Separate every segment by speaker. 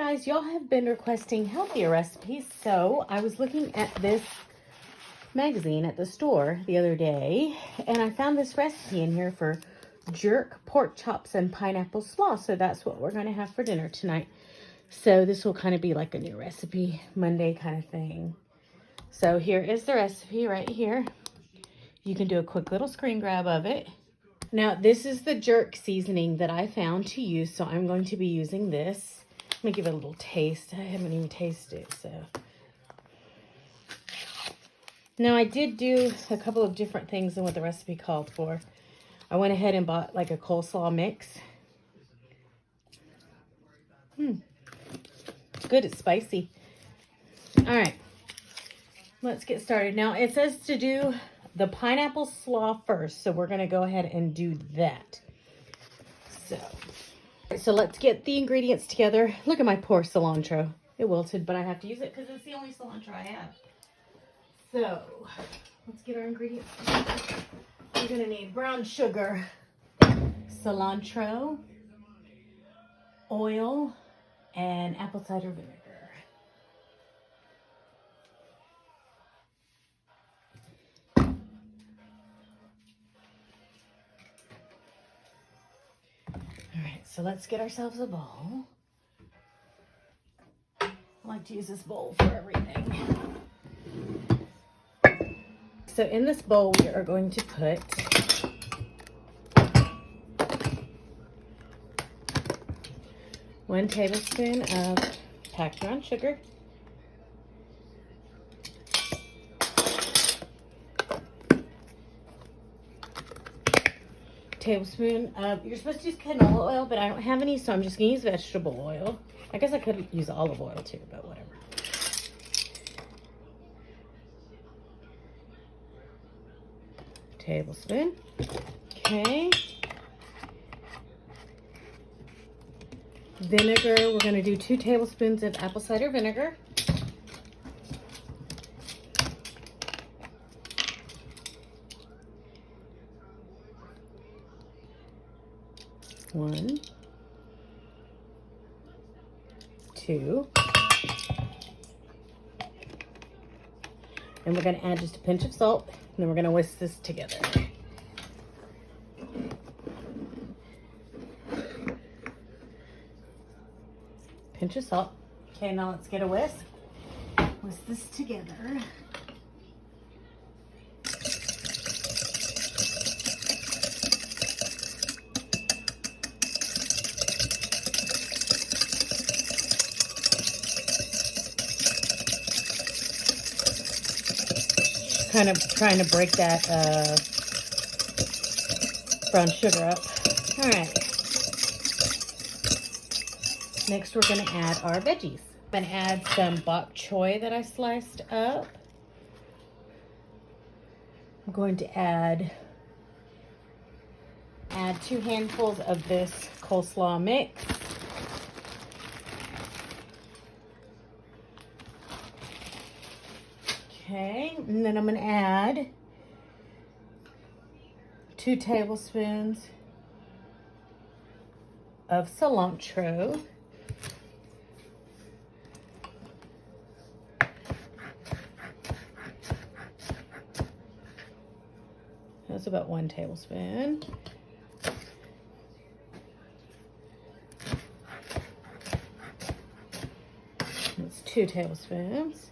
Speaker 1: guys, y'all have been requesting healthier recipes, so I was looking at this magazine at the store the other day, and I found this recipe in here for jerk pork chops and pineapple slaw, so that's what we're going to have for dinner tonight. So this will kind of be like a new recipe Monday kind of thing. So here is the recipe right here. You can do a quick little screen grab of it. Now, this is the jerk seasoning that I found to use, so I'm going to be using this. Let me give it a little taste. I haven't even tasted it, so. Now, I did do a couple of different things than what the recipe called for. I went ahead and bought like a coleslaw mix. It's good, it's spicy. All right, let's get started. Now, it says to do the pineapple slaw first, so we're gonna go ahead and do that. So let's get the ingredients together. Look at my poor cilantro. It wilted, but I have to use it because it's the only cilantro I have. So let's get our ingredients together. We're gonna need brown sugar, cilantro, oil, and apple cider vinegar. All right, so let's get ourselves a bowl. I like to use this bowl for everything. So in this bowl, we are going to put 1 tablespoon of packed brown sugar, tablespoon of, you're supposed to use canola oil, but I don't have any, so I'm just gonna use vegetable oil. I guess I could use olive oil too, but whatever. Tablespoon. Okay. Vinegar, we're going to do 2 tablespoons of apple cider vinegar. One, 2. And we're going to add just a pinch of salt, and then we're going to whisk this together. Pinch of salt. Okay, now let's get a whisk. Whisk this together. Kind of trying to break that brown sugar up. All right. Next, we're going to add our veggies. I'm going to add some bok choy that I sliced up. I'm going to add 2 handfuls of this coleslaw mix. Okay, and then I'm going to add 2 tablespoons of cilantro. That's about 1 tablespoon. That's 2 tablespoons.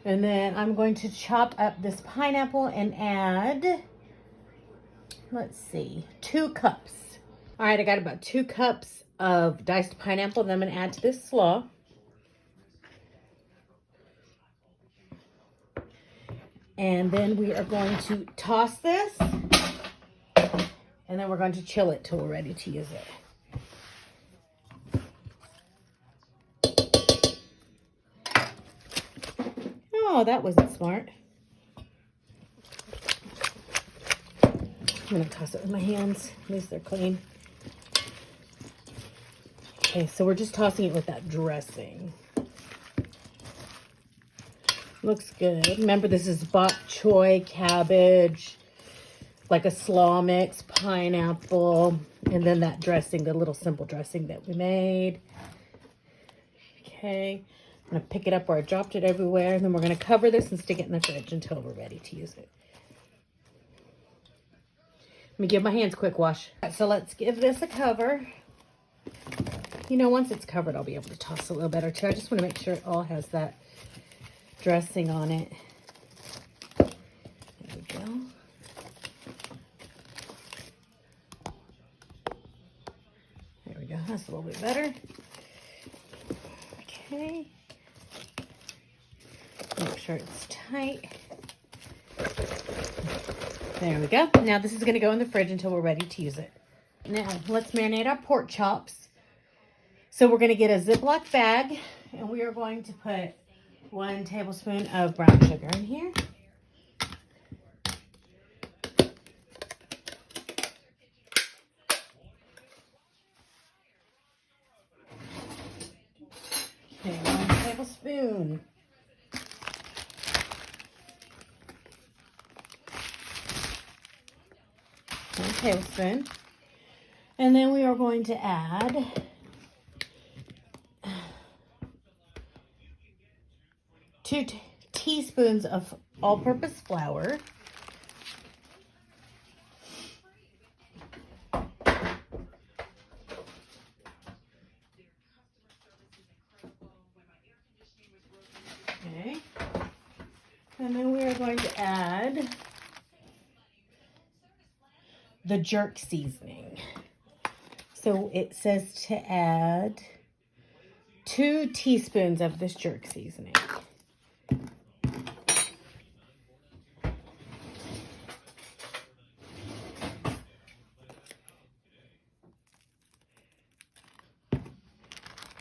Speaker 1: And then I'm going to chop up this pineapple and add, let's see, 2 cups. All right, I got about 2 cups of diced pineapple that I'm going to add to this slaw. And then we are going to toss this, and then we're going to chill it till we're ready to use it. Oh, that wasn't smart. I'm going to toss it with my hands. At least they're clean. Okay, so we're just tossing it with that dressing. Looks good. Remember, this is bok choy, cabbage, like a slaw mix, pineapple, and then that dressing, the little simple dressing that we made. Okay, I'm gonna pick it up where I dropped it everywhere, and then we're gonna cover this and stick it in the fridge until we're ready to use it. Let me give my hands a quick wash. All right, so let's give this a cover. You know, once it's covered, I'll be able to toss a little better too. I just want to make sure it all has that dressing on it. There we go. There we go. That's a little bit better. Okay. Make sure it's tight. There we go. Now this is going to go in the fridge until we're ready to use it. Now let's marinate our pork chops. So we're going to get a Ziploc bag, and we are going to put 1 tablespoon of brown sugar in here. Okay, 1 tablespoon. 1 tablespoon. And then we are going to add 2 teaspoons of all-purpose flour. Okay. And then we are going to add the jerk seasoning. So it says to add 2 teaspoons of this jerk seasoning.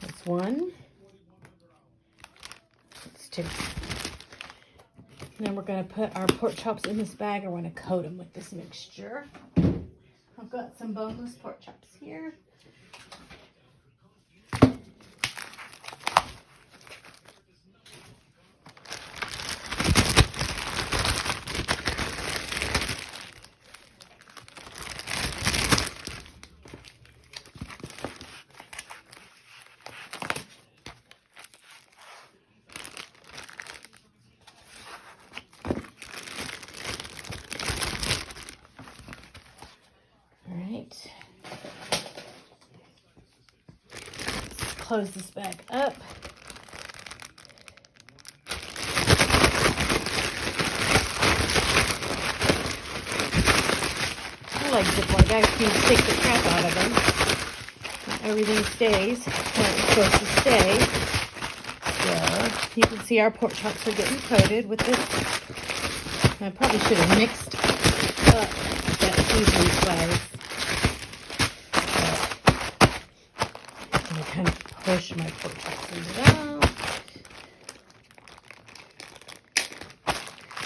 Speaker 1: That's 1. That's 2. And then we're going to put our pork chops in this bag, and we're going to coat them with this mixture. I've got some boneless pork chops here. Close this bag up. I like Ziploc bags. You can stick the crap out of them. Not everything stays where it's supposed to stay. So you can see our pork chops are getting coated with this. I probably should have mixed up that seasoning spice. Kind of push my pork chops into that.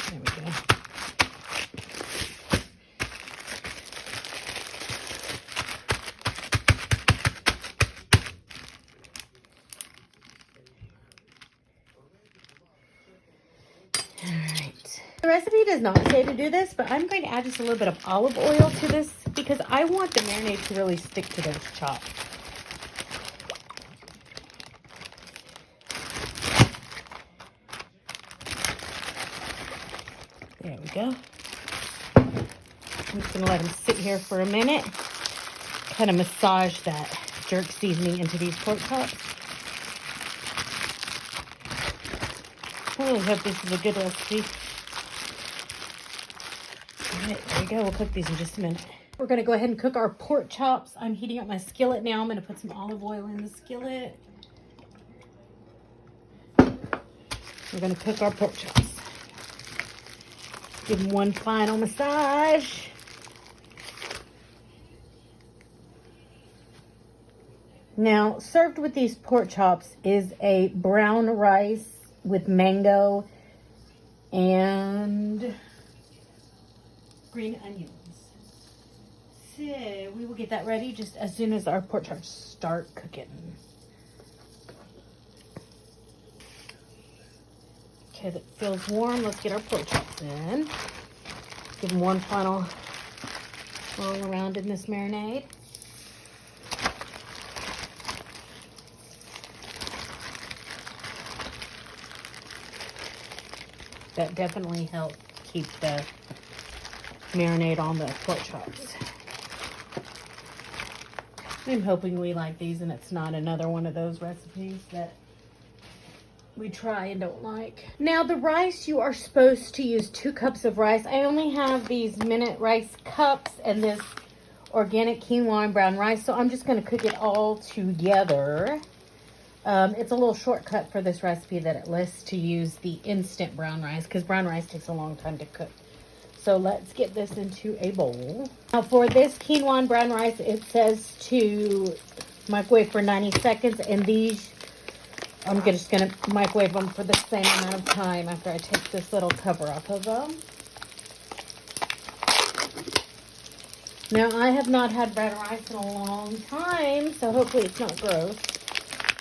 Speaker 1: There we go. All right. The recipe does not say to do this, but I'm going to add just a little bit of olive oil to this because I want the marinade to really stick to those chops. There we go. I'm just going to let them sit here for a minute. Kind of massage that jerk seasoning into these pork chops. I really hope this is a good recipe. All right, there we go. We'll cook these in just a minute. We're going to go ahead and cook our pork chops. I'm heating up my skillet now. I'm going to put some olive oil in the skillet. We're going to cook our pork chops. Give them one final massage. Now, served with these pork chops is a brown rice with mango and green onions. So we will get that ready just as soon as our pork chops start cooking. Okay, that feels warm. Let's get our pork chops in. Give them one final roll around in this marinade. that definitely help keep the marinade on the pork chops. I'm hoping we like these and it's not another one of those recipes that we try and don't like. Now the rice, you are supposed to use 2 cups of rice. I only have these minute rice cups and this organic quinoa and brown rice, so I'm just going to cook it all together. It's a little shortcut for this recipe that it lists to use the instant brown rice because brown rice takes a long time to cook. So let's get this into a bowl. Now for this quinoa and brown rice, it says to microwave for 90 seconds, and these I'm just going to microwave them for the same amount of time after I take this little cover off of them. Now, I have not had brown rice in a long time, so hopefully it's not gross.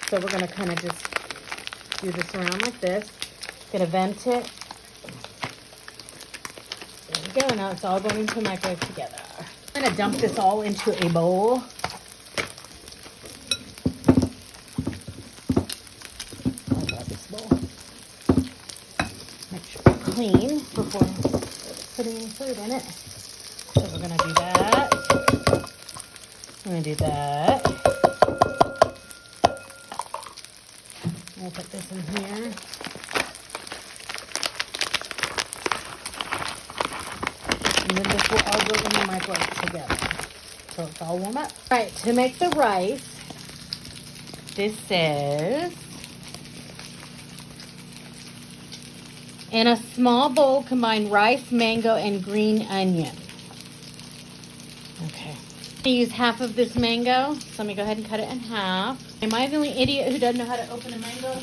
Speaker 1: So we're going to kind of just do this around like this. Going to vent it. There we go. Now it's all going into the microwave together. I'm going to dump this all into a bowl. Clean before putting any food in it. So we're going to do that. I'm going to do that. We'll put this in here. And then this will all go in the microwave together. So it's all warm up. All right, to make the rice, this says, in a small bowl, combine rice, mango, and green onion. Okay. I'm going to use half of this mango. So let me go ahead and cut it in half. Am I the only idiot who doesn't know how to open a mango?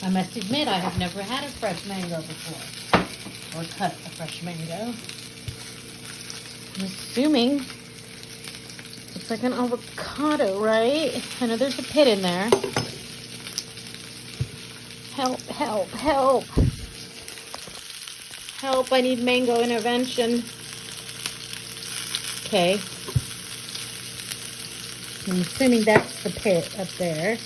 Speaker 1: I must admit, I have never had a fresh mango before. Or cut a fresh mango. I'm assuming it's like an avocado, right? I know there's a pit in there. Help, help, help. Help, I need mango intervention. Okay. I'm assuming that's the pit up there.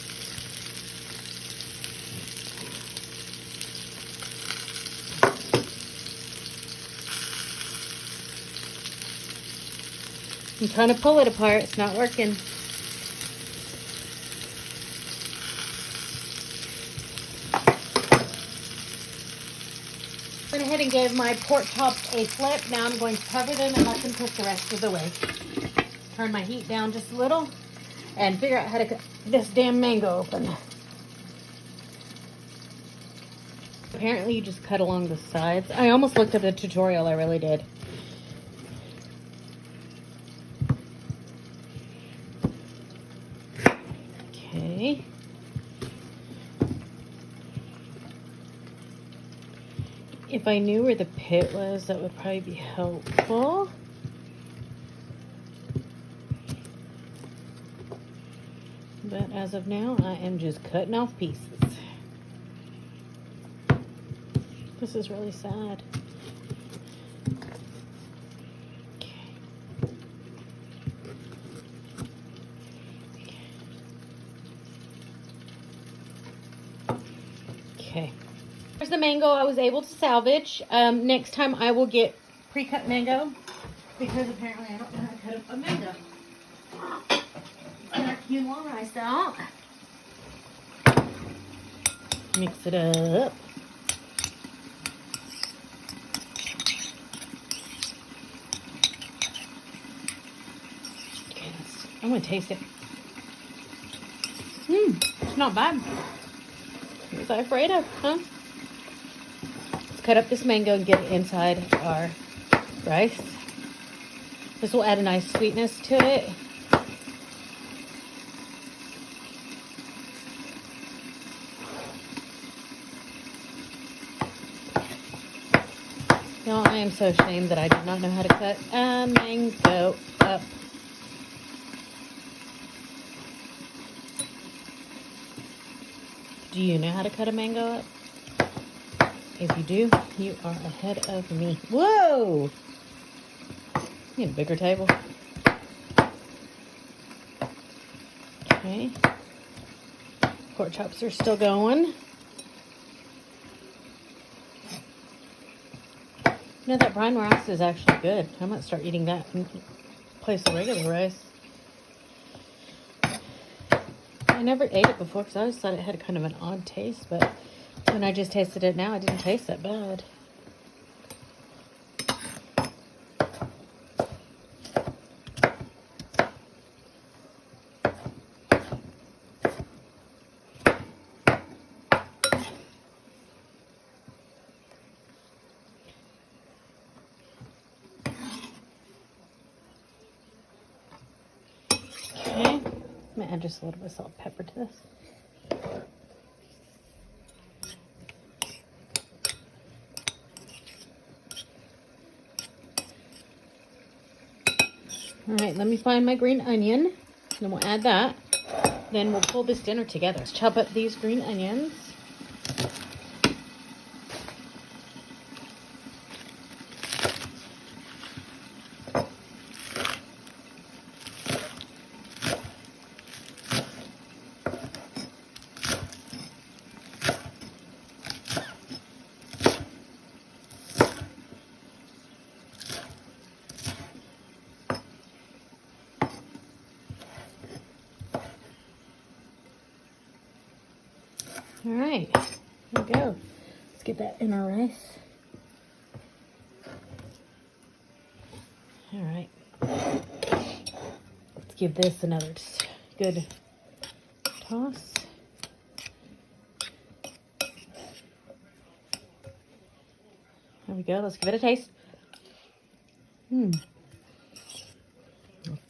Speaker 1: I'm trying to pull it apart. It's not working. Went ahead and gave my pork chops a flip. Now I'm going to cover them and let them cook the rest of the way. Turn my heat down just a little and figure out how to cut this damn mango open. Apparently you just cut along the sides. I almost looked up the tutorial, I really did. Okay. If I knew where the pit was, that would probably be helpful. But as of now, I am just cutting off pieces. This is really sad. Okay. Here's the mango I was able to salvage. Next time I will get pre-cut mango because apparently I don't know how to cut up a mango. Get our quinoa rice out. Mix it up. Okay, I'm gonna taste it. It's not bad. What was I afraid of, huh? Let's cut up this mango and get it inside our rice. This will add a nice sweetness to it. Y'all, I am so ashamed that I did not know how to cut a mango up. Do you know how to cut a mango up? If you do, you are ahead of me. Whoa! You need a bigger table. Okay. Pork chops are still going. You know, that brown rice is actually good. I might start eating that in place of regular rice. I never ate it before because I always thought it had kind of an odd taste, but when I just tasted it now, it didn't taste that bad. Okay, I'm gonna add just a little bit of salt and pepper to this. All right, let me find my green onion. Then we'll add that. Then we'll pull this dinner together. Let's chop up these green onions. All right, there we go. Let's get that in our rice. All right, let's give this another good toss. There we go. Let's give it a taste. That's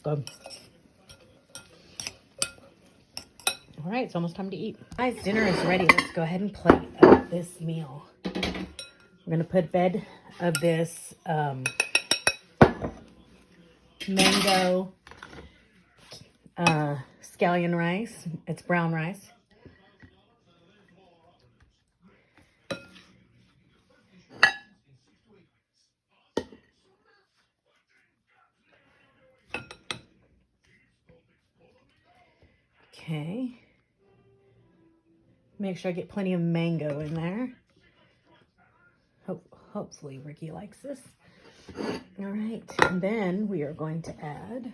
Speaker 1: good. All right, it's almost time to eat. Guys, dinner is ready. Let's go ahead and plate up this meal. We're gonna put a bed of this mango scallion rice. It's brown rice. Okay. Make sure I get plenty of mango in there. Hopefully Ricky likes this. All right, and then we are going to add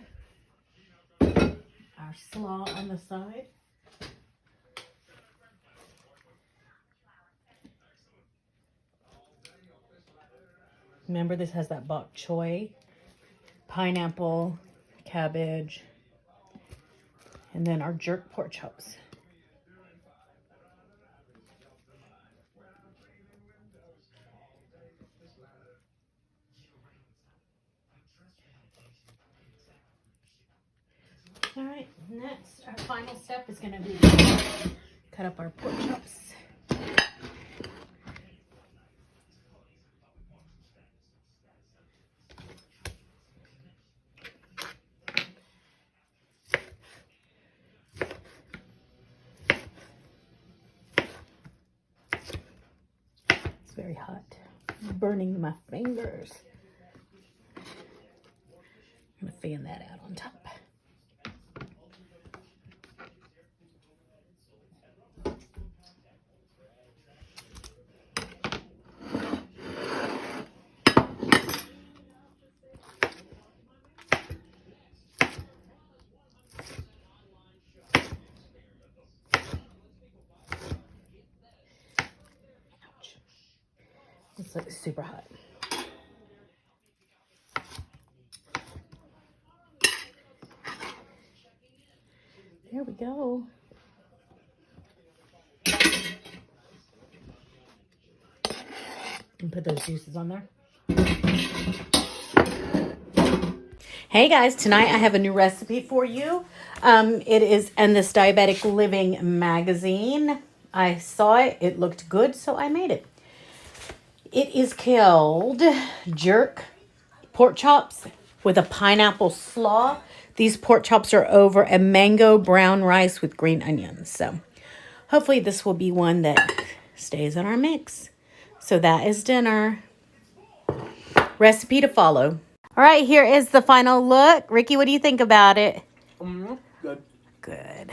Speaker 1: our slaw on the side. Remember, this has that bok choy, pineapple, cabbage, and then our jerk pork chops. All right, next, our final step is going to be cut up our pork chops. It's very hot, burning my fingers. I'm going to fan that out on top. It's like super hot. There we go. And put those juices on there. Hey guys, tonight I have a new recipe for you. It is in this Diabetic Living magazine. I saw it, it looked good, so I made it. It is called jerk pork chops with a pineapple slaw. These pork chops are over a mango brown rice with green onions. So hopefully this will be one that stays in our mix. So that is dinner. Recipe to follow. All right, here is the final look. Ricky, what do you think about it?
Speaker 2: Good.
Speaker 1: Good.